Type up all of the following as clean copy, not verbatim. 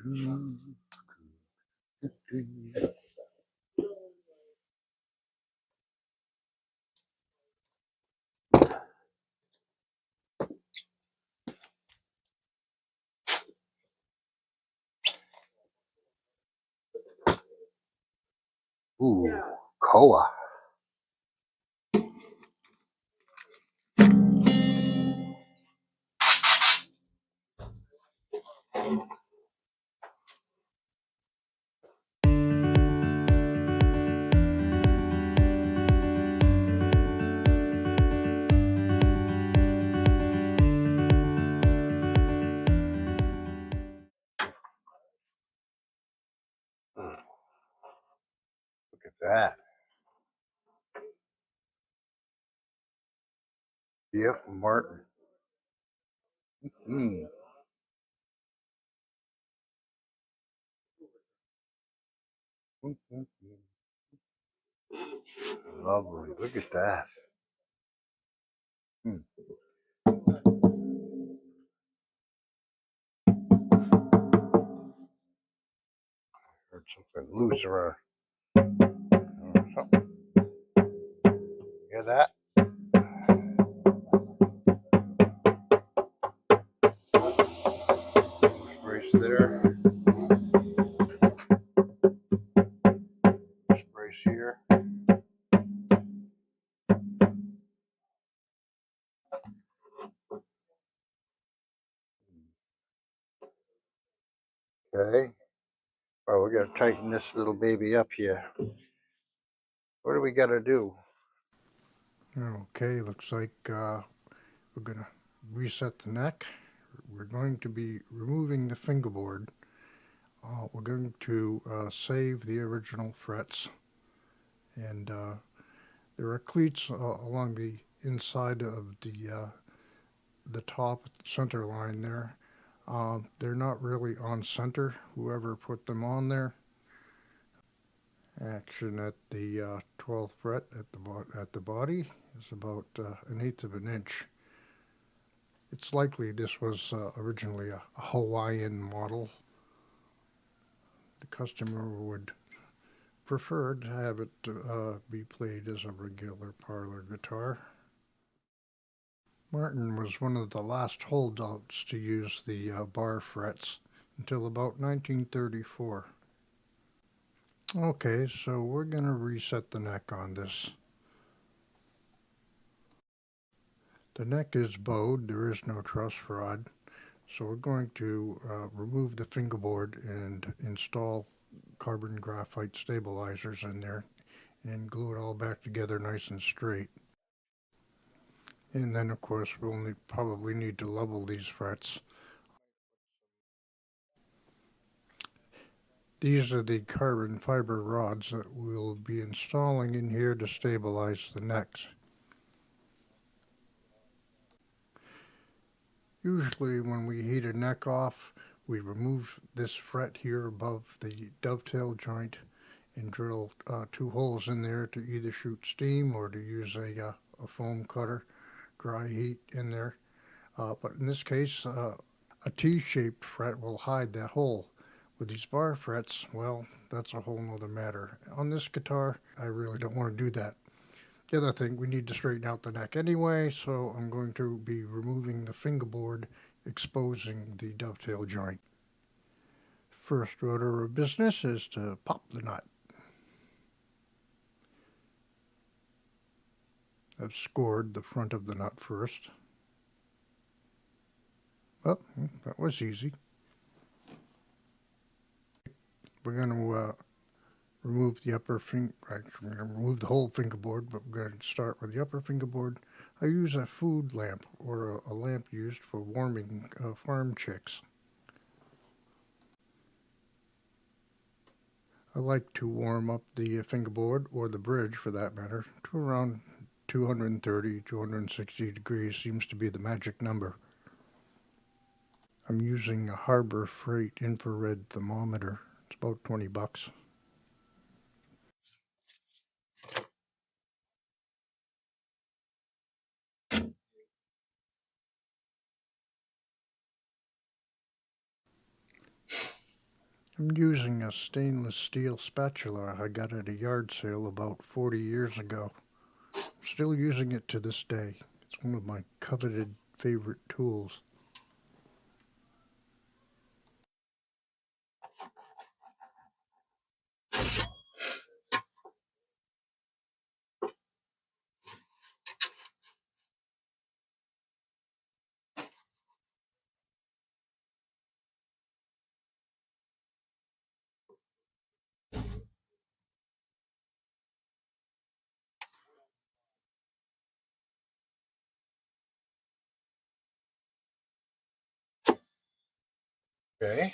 Ooh, koa. Look at that. B.F. Martin. Lovely. Look at that. Heard something loose around. Something. Hear that? Brace there. Brace here. Okay. Well, we got to tighten this little baby up here. What do we got to do? Okay, looks like we're going to reset the neck. We're going to be removing the fingerboard. We're going to save the original frets. And there are cleats along the inside of the top center line there. They're not really on center, whoever put them on there. Action at the 12th fret at the body is about 1/8 of an inch. It's likely this was originally a Hawaiian model. The customer would prefer to have it be played as a regular parlor guitar. Martin was one of the last holdouts to use the bar frets until about 1934. Okay, so we're going to reset the neck on this. The neck is bowed, there is no truss rod, so we're going to remove the fingerboard and install carbon graphite stabilizers in there and glue it all back together nice and straight. And then of course we'll probably need to level these frets. These are the carbon fiber rods that we'll be installing in here to stabilize the necks. Usually when we heat a neck off, we remove this fret here above the dovetail joint and drill 2 holes in there to either shoot steam or to use a foam cutter, dry heat in there. But in this case, a T-shaped fret will hide that hole. With these bar frets, well, that's a whole nother matter. On this guitar, I really don't want to do that. The other thing, we need to straighten out the neck anyway, so I'm going to be removing the fingerboard, exposing the dovetail joint. First order of business is to pop the nut. I've scored the front of the nut first. Oh, that was easy. We're going to remove the upper we're going to remove the whole fingerboard, but we're going to start with the upper fingerboard. I use a food lamp or a lamp used for warming farm chicks. I like to warm up the fingerboard, or the bridge for that matter, to around 230, 260 degrees seems to be the magic number. I'm using a Harbor Freight infrared thermometer. It's about 20 bucks. I'm using a stainless steel spatula I got at a yard sale about 40 years ago. I'm still using it to this day. It's one of my coveted favorite tools. Okay.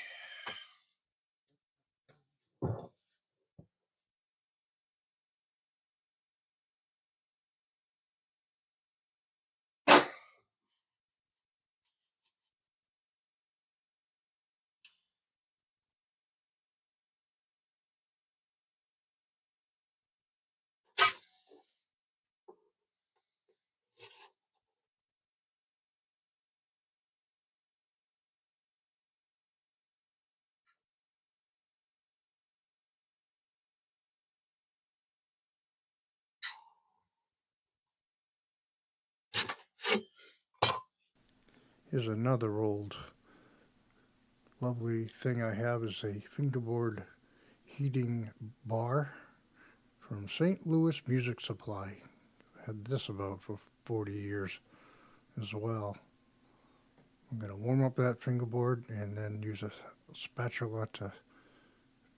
Here's another old lovely thing I have is a fingerboard heating bar from St. Louis Music Supply. Had this about for 40 years as well. I'm going to warm up that fingerboard and then use a spatula to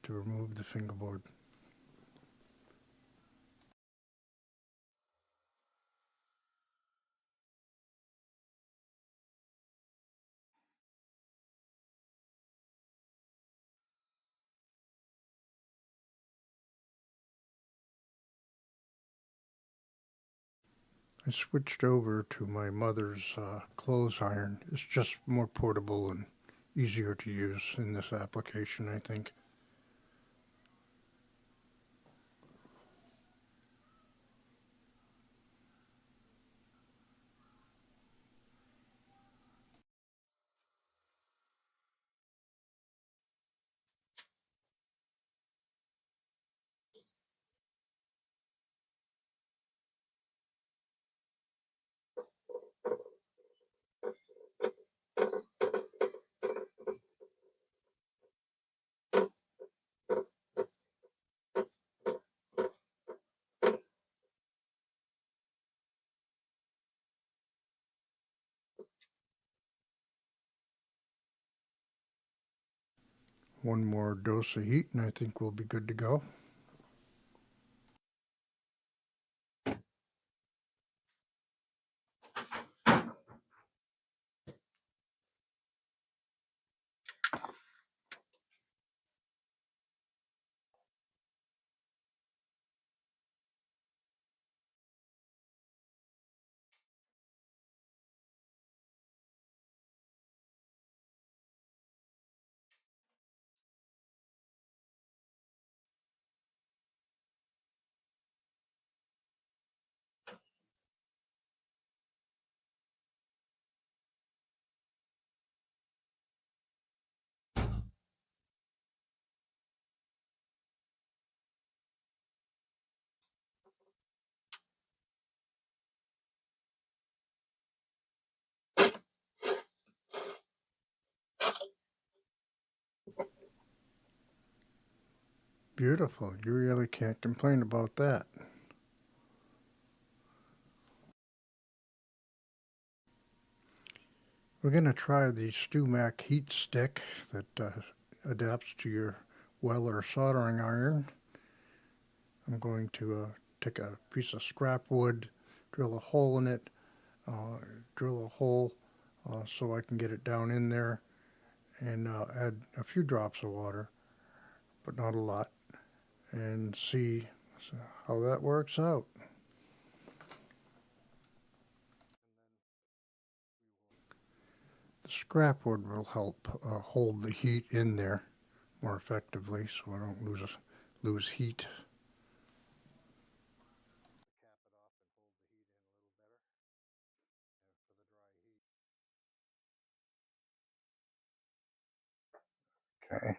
remove the fingerboard. I switched over to my mother's clothes iron. It's just more portable and easier to use in this application, I think. One more dose of heat and I think we'll be good to go. Beautiful. You really can't complain about that. We're going to try the StewMac heat stick that adapts to your Weller soldering iron. I'm going to take a piece of scrap wood, drill a hole in it, drill a hole so I can get it down in there, and add a few drops of water, but not a lot, and see how that works out. The scrap wood will help hold the heat in there more effectively so I don't lose heat. Okay.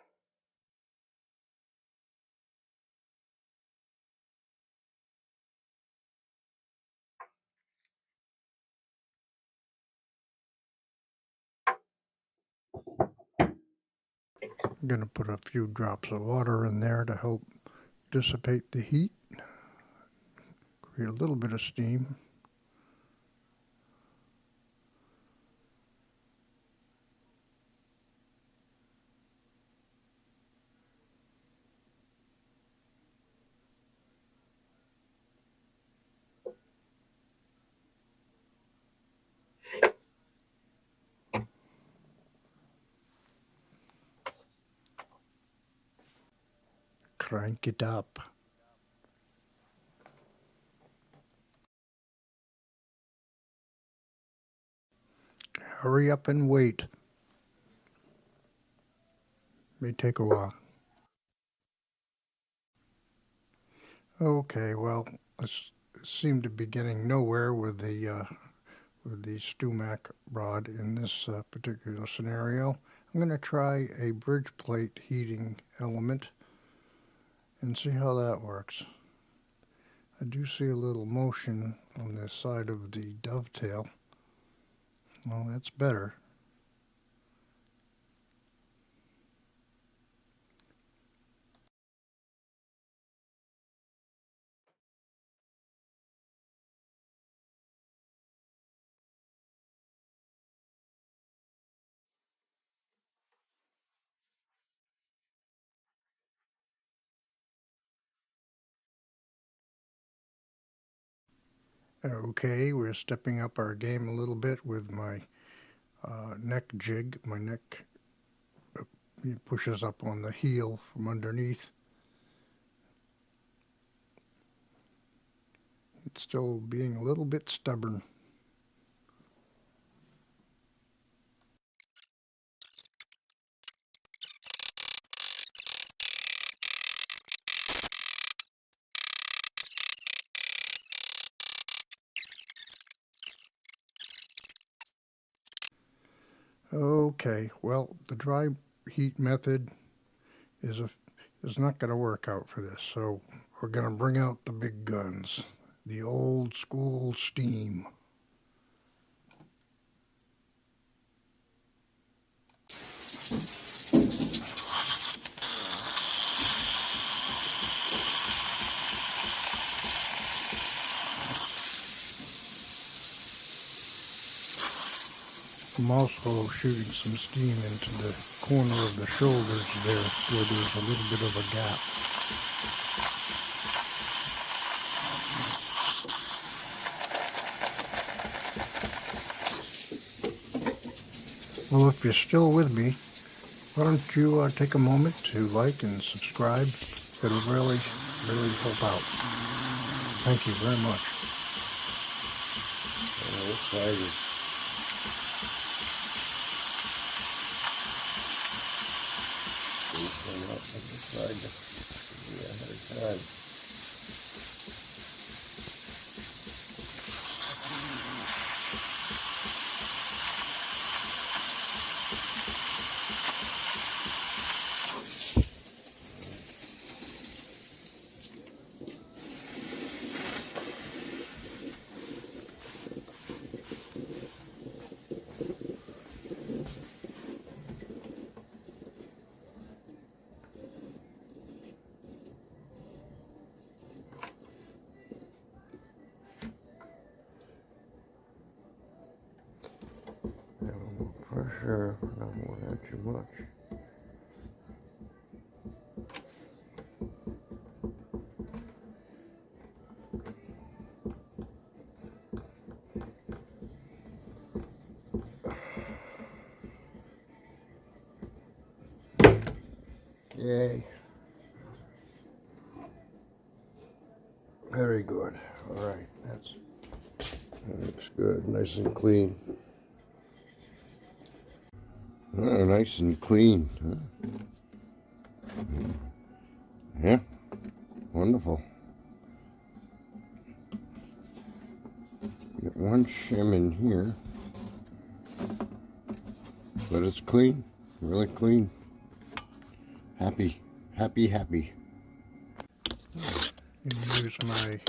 I'm going to put a few drops of water in there to help dissipate the heat, create a little bit of steam. Crank it up. Hurry up and wait. May take a while. Okay, well, I seem to be getting nowhere with the StuMac rod in this particular scenario. I'm going to try a bridge plate heating element and see how that works. I do see a little motion on the side of the dovetail. Well, that's better. Okay, we're stepping up our game a little bit with my neck jig. My neck pushes up on the heel from underneath. It's still being a little bit stubborn. Okay, well, the dry heat method is not going to work out for this, so we're going to bring out the big guns, the old school steam. I'm also shooting some steam into the corner of the shoulders there where there's a little bit of a gap. Well, if you're still with me, why don't you take a moment to like and subscribe? It'll really help out. Thank you very much. Pressure, I don't want that too much. Yay. Very good. All right, that looks good, nice and clean. Oh, nice and clean. Huh? Yeah, wonderful. Get one shim in here, but it's clean, really clean. Happy, happy, happy. And use my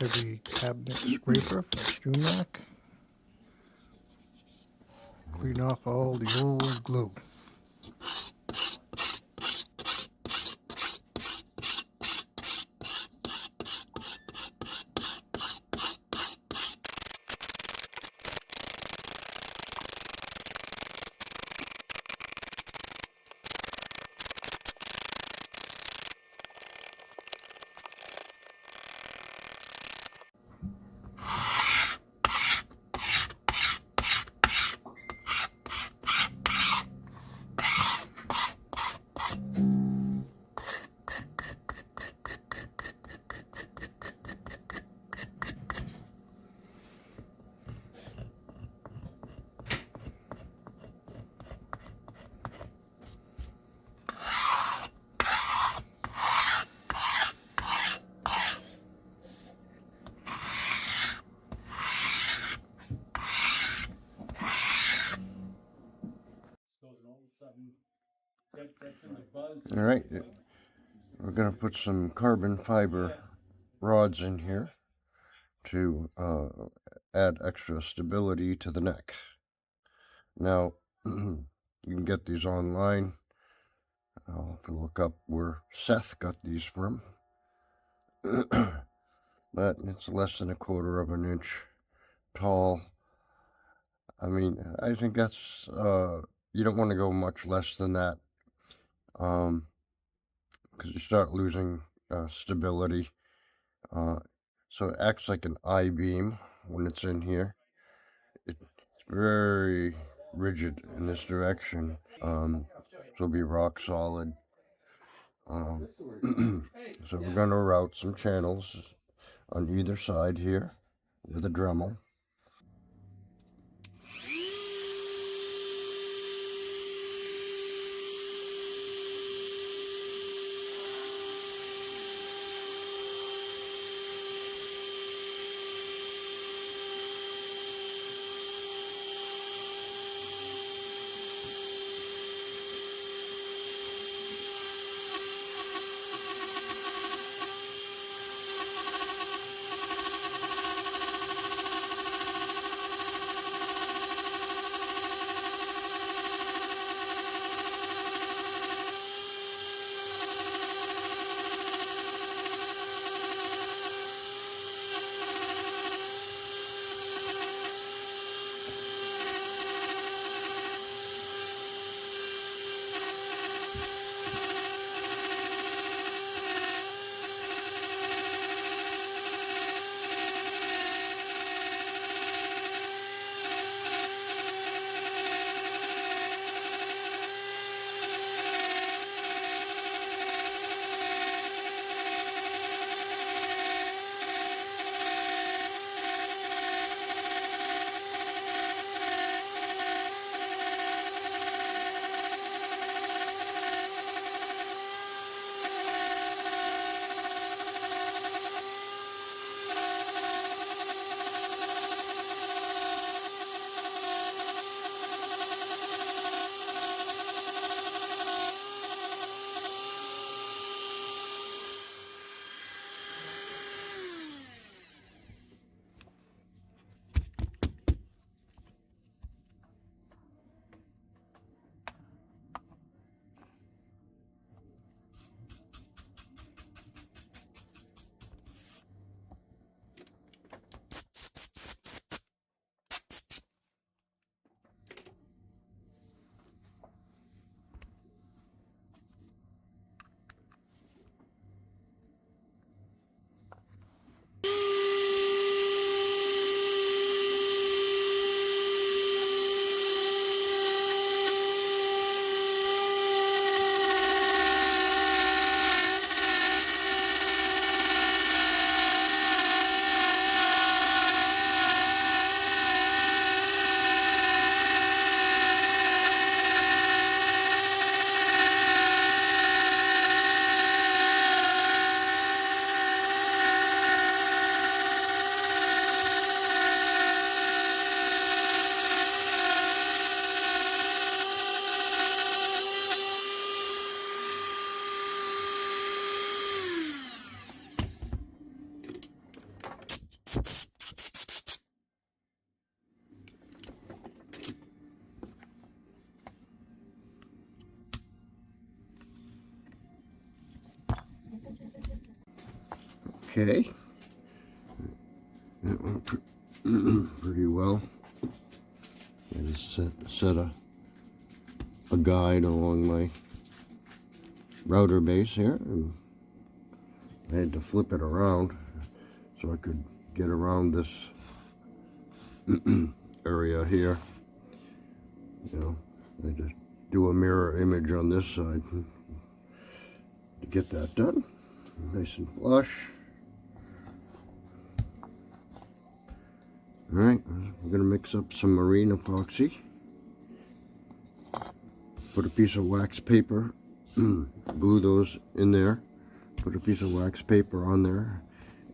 heavy cabinet scraper from StuMac. Clean off all the old glue. All right, we're going to put some carbon fiber rods in here to add extra stability to the neck. Now, you can get these online. If you look up where Seth got these from, but it's less than 1/4 of an inch tall. I mean, I think that's, you don't want to go much less than that, because you start losing stability. So it acts like an I-beam when it's in here. It's very rigid in this direction, so it'll be rock solid. So we're going to route some channels on either side here with a Dremel. Okay, that went pretty well. I just set a guide along my router base here, and I had to flip it around so I could get around this area here. You know, I just do a mirror image on this side to get that done. Nice and flush. Alright, we're going to mix up some marine epoxy. Put a piece of wax paper, glue those in there. Put a piece of wax paper on there.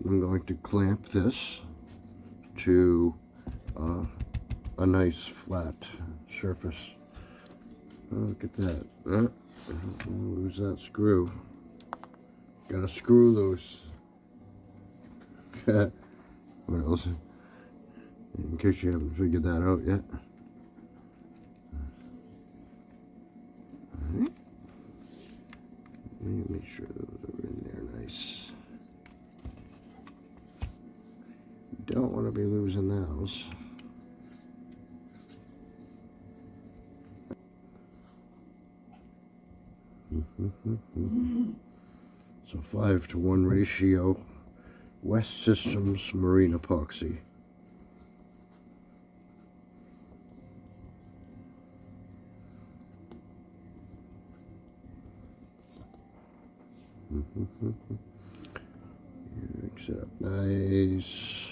I'm going to clamp this to a nice flat surface. Look at that. Lose that screw. Gotta screw loose. What else? In case you haven't figured that out yet. Alright. Make sure those are in there nice. Don't want to be losing those. So 5-to-1 ratio, West Systems Marine Epoxy. Mix it up nice.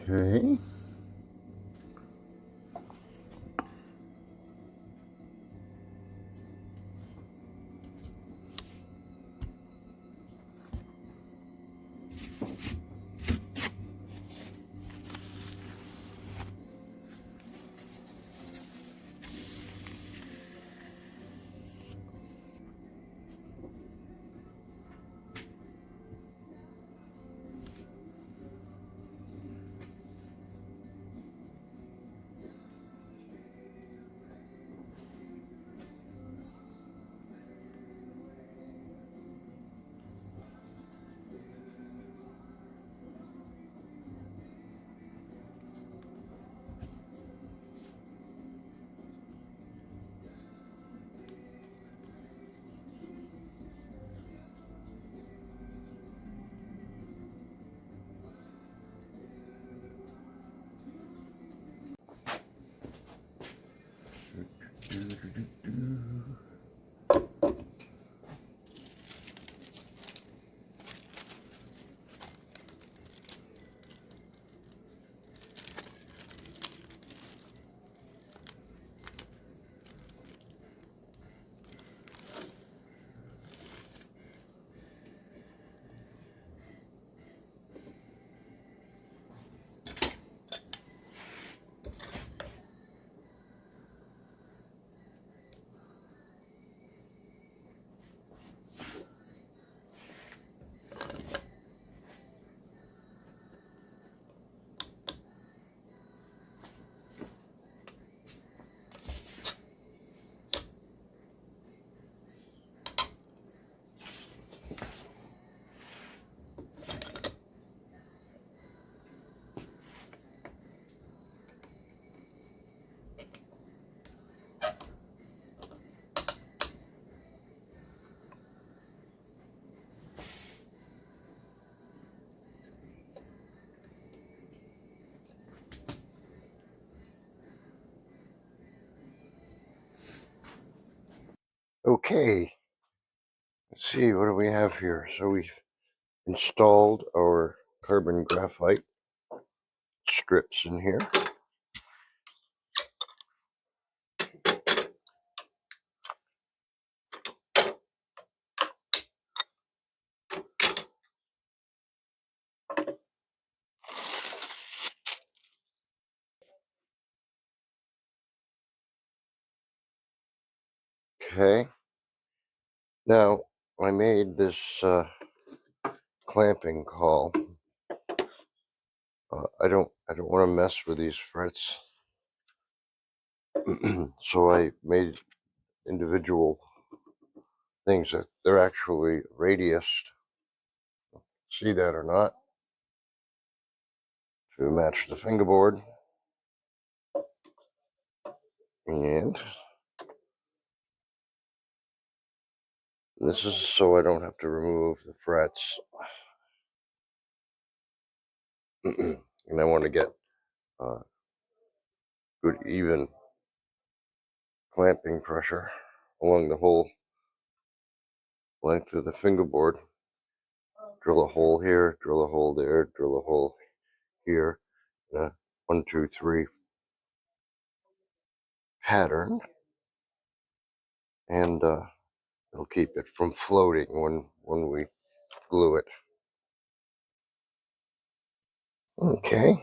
Okay. Okay, let's see, what do we have here? So we've installed our carbon graphite strips in here. Okay, now I made this clamping call. I don't want to mess with these frets, so I made individual things that they're actually radiused. See that or not? To match the fingerboard, and this is so I don't have to remove the frets. And I want to get good even clamping pressure along the whole length of the fingerboard. Drill a hole here, drill a hole there, drill a hole here. 1, 2, 3 pattern, and it'll keep it from floating when we glue it. Okay.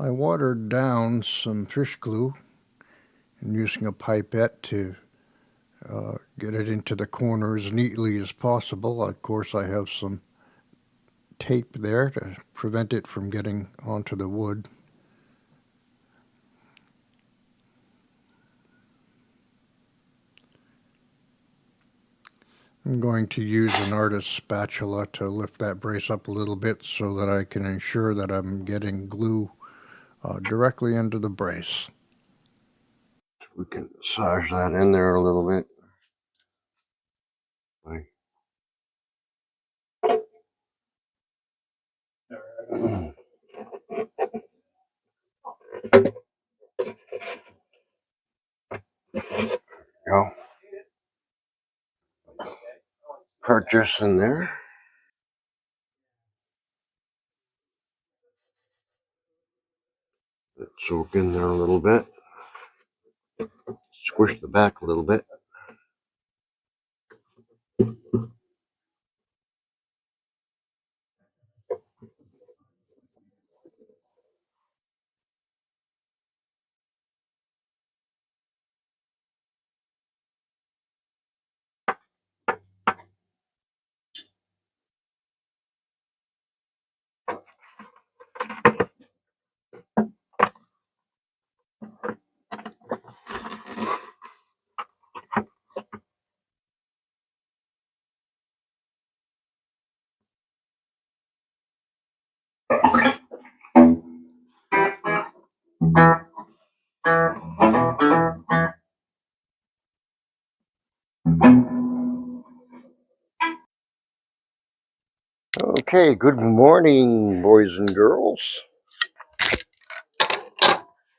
I watered down some fish glue and using a pipette to get it into the corner as neatly as possible. Of course, I have some tape there to prevent it from getting onto the wood. I'm going to use an artist's spatula to lift that brace up a little bit so that I can ensure that I'm getting glue directly into the brace. We can massage that in there a little bit. Go. Purchase in there. Let it soak in there a little bit. Squish the back a little bit. Okay, good morning, boys and girls.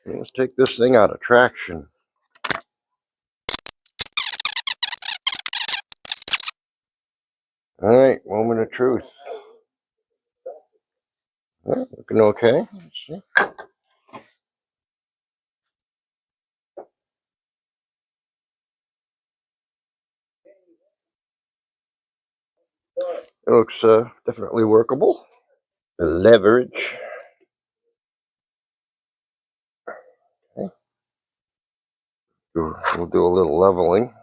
Let's take this thing out of traction. All right, moment of truth. Looking okay. Let's see. It looks definitely workable. The leverage. Okay. We'll do a little leveling.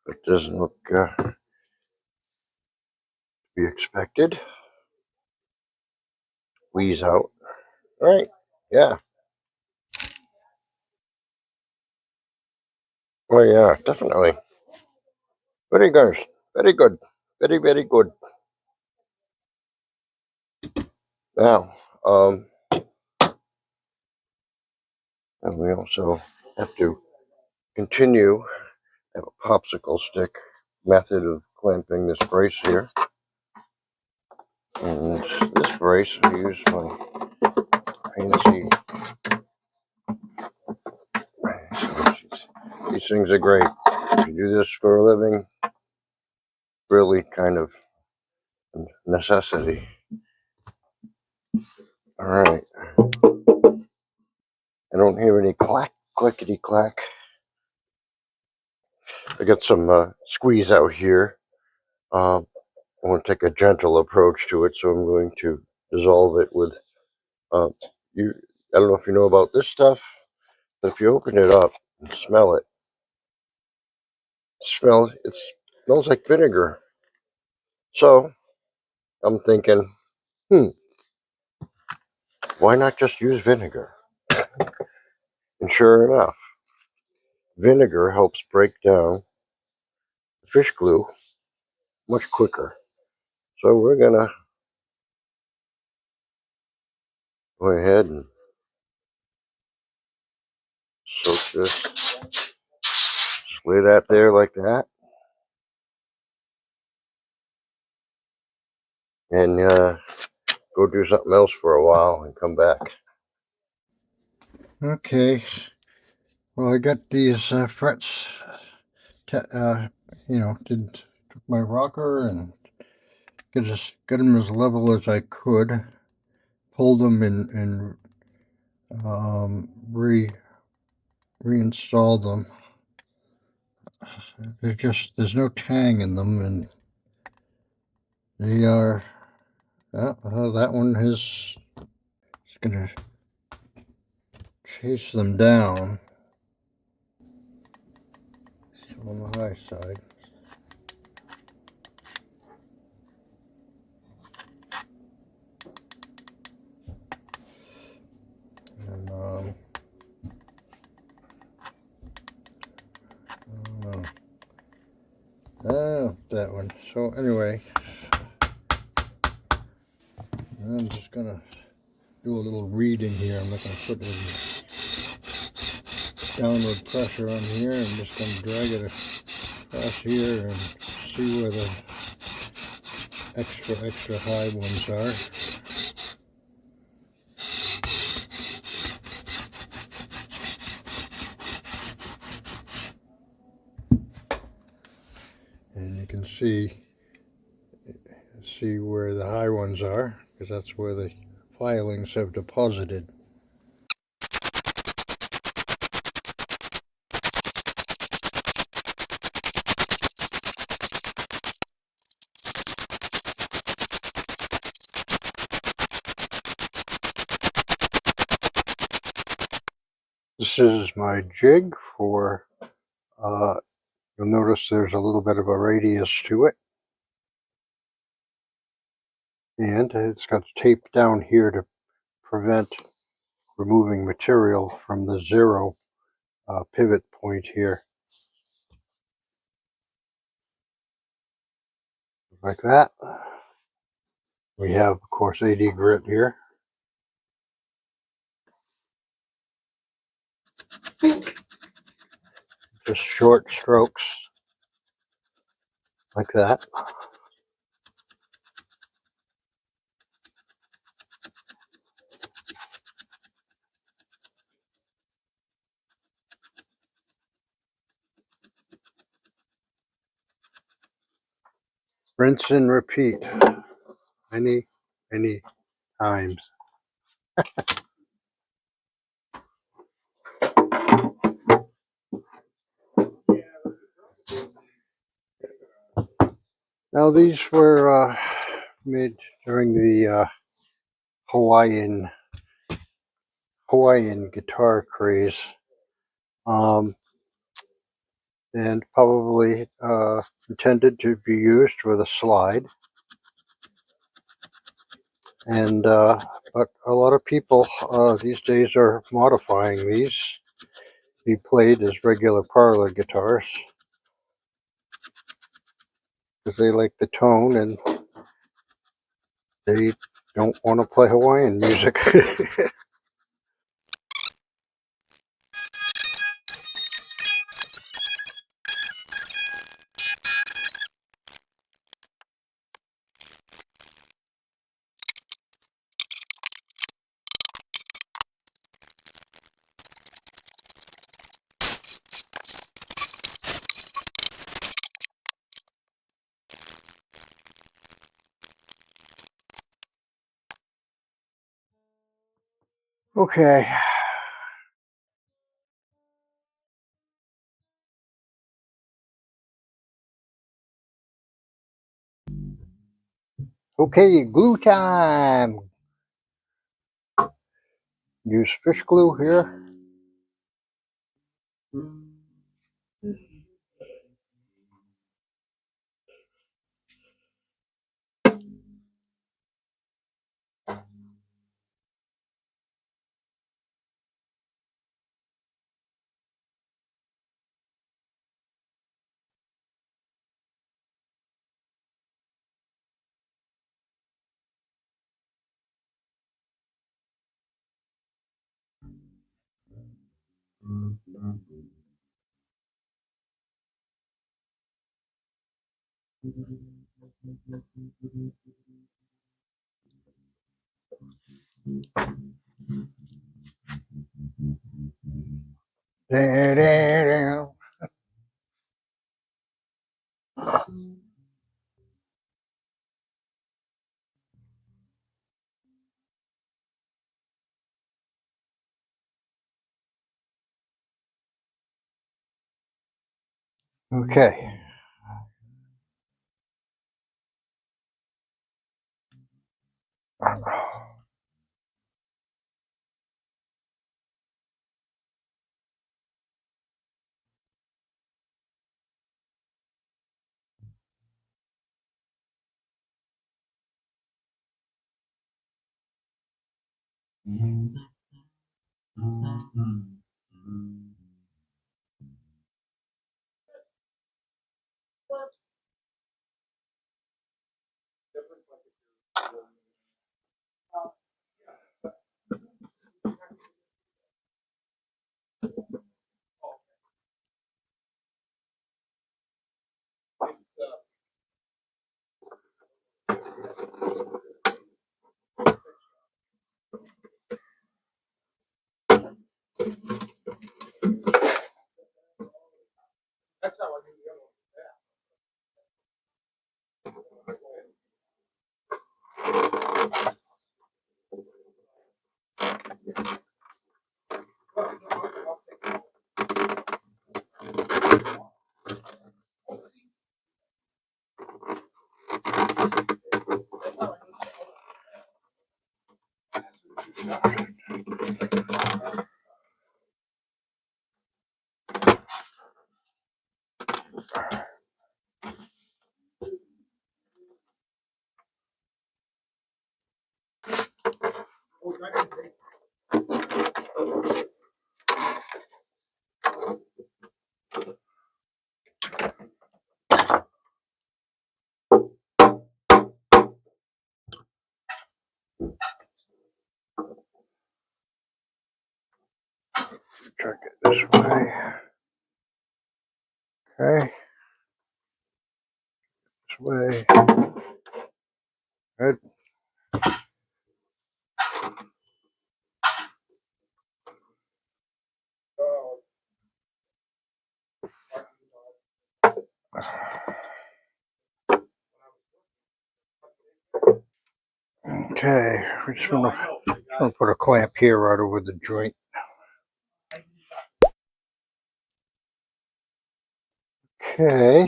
It doesn't look to be expected. Squeeze out. All right. Yeah. Oh yeah, definitely. Very good. Very good. Very, very good. Now, and we also have to continue. I have a popsicle stick method of clamping this brace here. And this brace, I use my fancy. These things are great. If you do this for a living, really kind of a necessity. All right. I don't hear any clickety clack. I got some squeeze out here. I want to take a gentle approach to it, so I'm going to dissolve it with you. I don't know if you know about this stuff, but if you open it up and smell it, it smells like vinegar. So I'm thinking, why not just use vinegar? And sure enough, vinegar helps break down the fish glue much quicker. So we're gonna go ahead and soak this. Just lay that there like that. And go do something else for a while and come back. Okay. Well, I got these frets, took my rocker and get them as level as I could. Pulled them and reinstalled them. There's no tang in them, and they are. That one is gonna chase them down. So on the high side. And that one. So anyway, I'm just gonna do a little reading here. I'm not gonna put any downward pressure on here. I'm just gonna drag it across here and see where the extra high ones are. And you can see where the high ones are, because that's where the filings have deposited. This is my jig for, you'll notice there's a little bit of a radius to it. And it's got tape down here to prevent removing material from the zero pivot point here. Like that. We have, of course, 80 grit here. Just short strokes like that. Rinse and repeat many times. Now these were made during the Hawaiian guitar craze, and probably intended to be used with a slide. And but a lot of people these days are modifying these to be played as regular parlor guitars because they like the tone and they don't want to play Hawaiian music. Okay. Okay, glue time. Use fish glue here. Okay. Check it this way. Okay. This way. Good. Okay. We're just gonna put a clamp here right over the joint. Okay.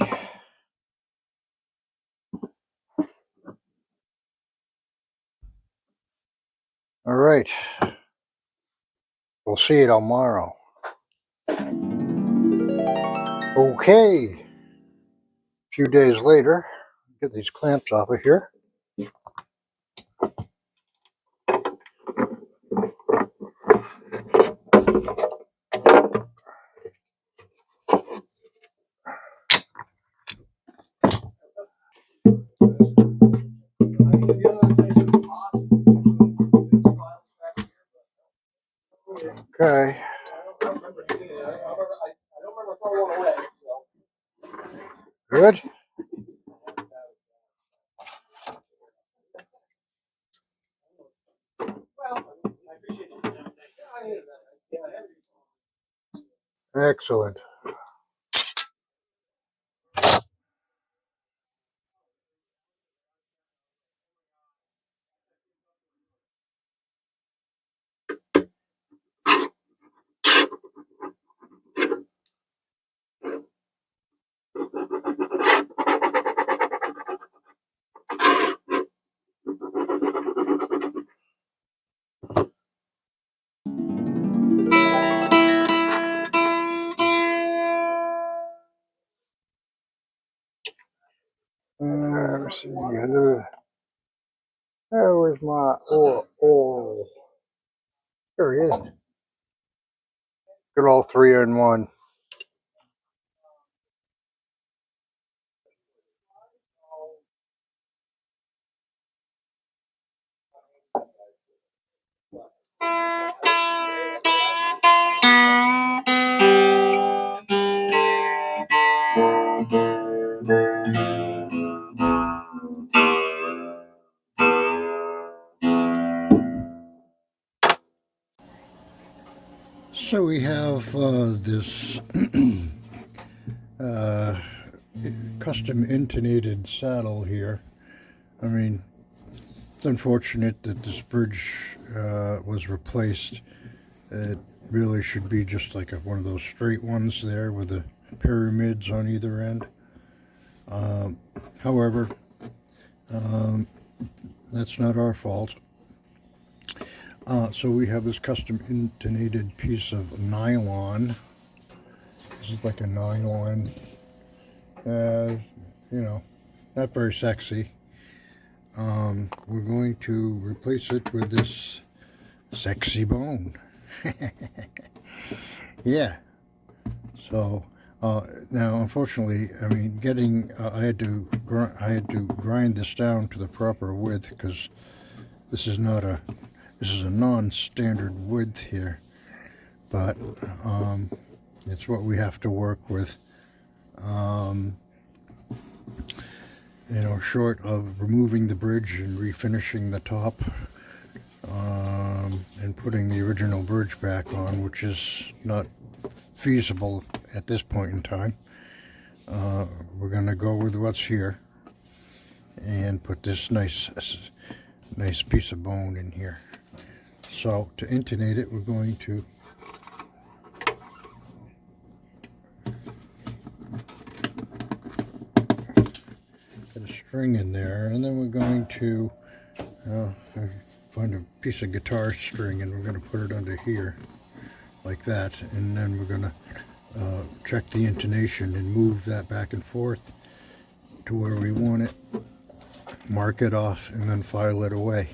All right. We'll see you tomorrow. Okay. A few days later, get these clamps off of here. Okay. Good. Excellent. Let's see. Where's my oil? There he is. Get all three in one. So we have this custom intonated saddle here. I mean, it's unfortunate that this bridge was replaced. It really should be just like one of those straight ones there with the pyramids on either end. However, that's not our fault. So we have this custom intonated piece of nylon. This is like a nylon, you know, not very sexy. We're going to replace it with this Sexy bone. Yeah. So now, unfortunately, I mean, I had to grind this down to the proper width because this is a non-standard width here. But it's what we have to work with. You know, short of removing the bridge and refinishing the top and putting the original bridge back on, which is not feasible at this point in time. We're going to go with what's here and put this nice piece of bone in here. So to intonate it, we're going to get a string in there, and then we're going to find a piece of guitar string, and we're going to put it under here like that, and then we're going to check the intonation and move that back and forth to where we want it, mark it off, and then file it away.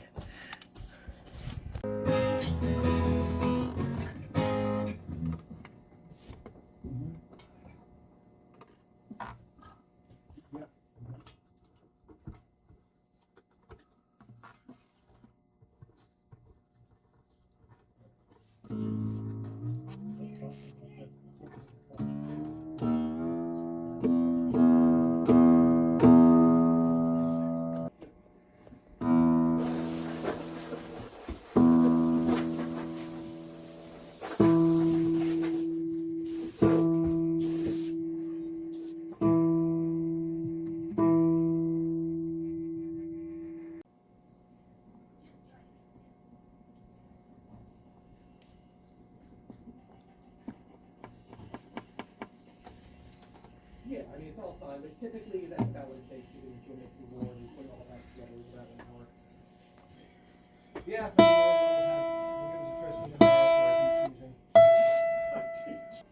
Yeah, I mean, it's all fine, but typically that's about what it takes to get into a mixing board and put all that together is about an hour. Yeah, but we'll give us a try sometime tomorrow for our deep freezing.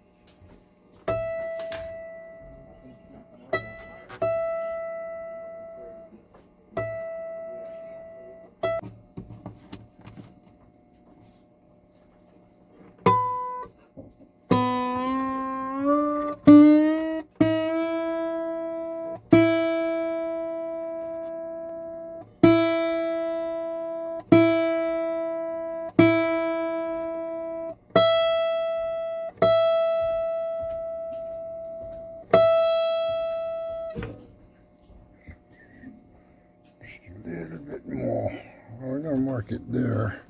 A little bit more. We're going to mark it there.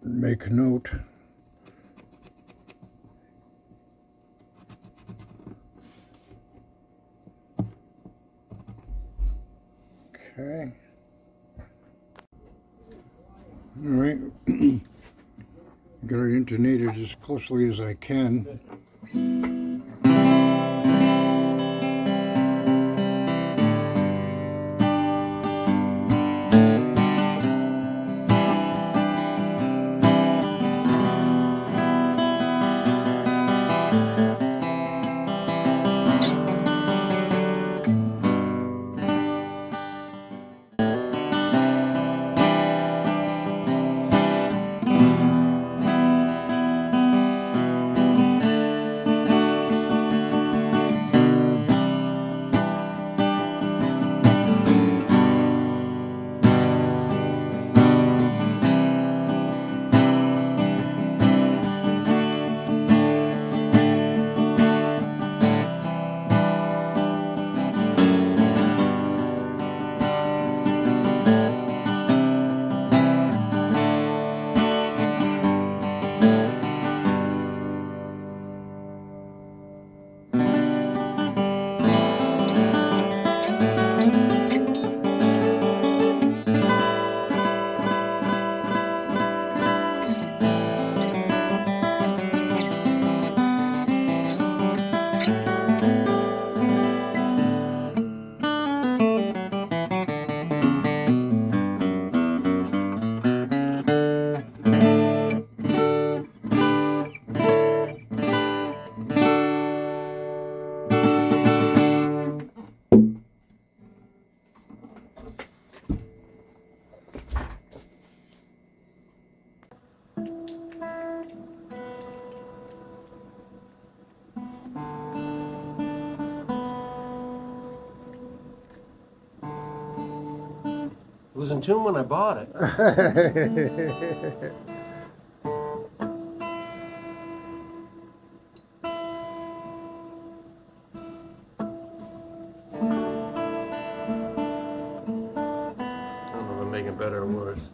Make a note. Okay. All right. Got it intonated as closely as I can. was in tune when I bought it. I don't know if I'm making it better or worse.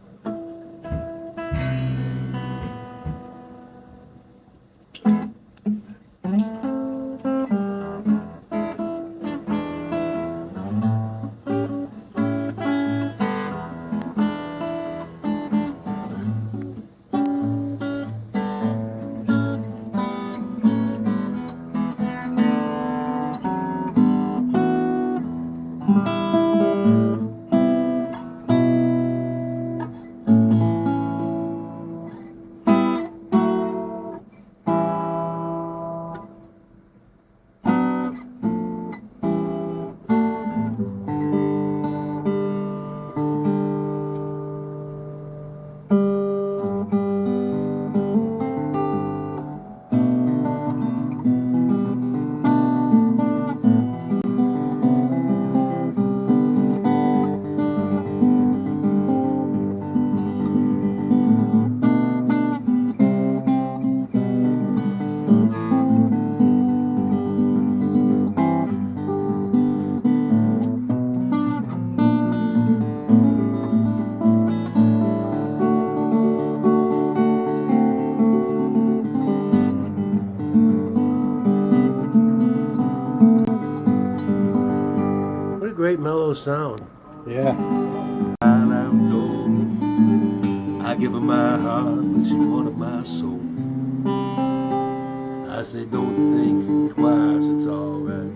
What a great mellow sound. Yeah. And I'm told I give her my heart, but she wanted my soul. I said, don't think twice, it's alright.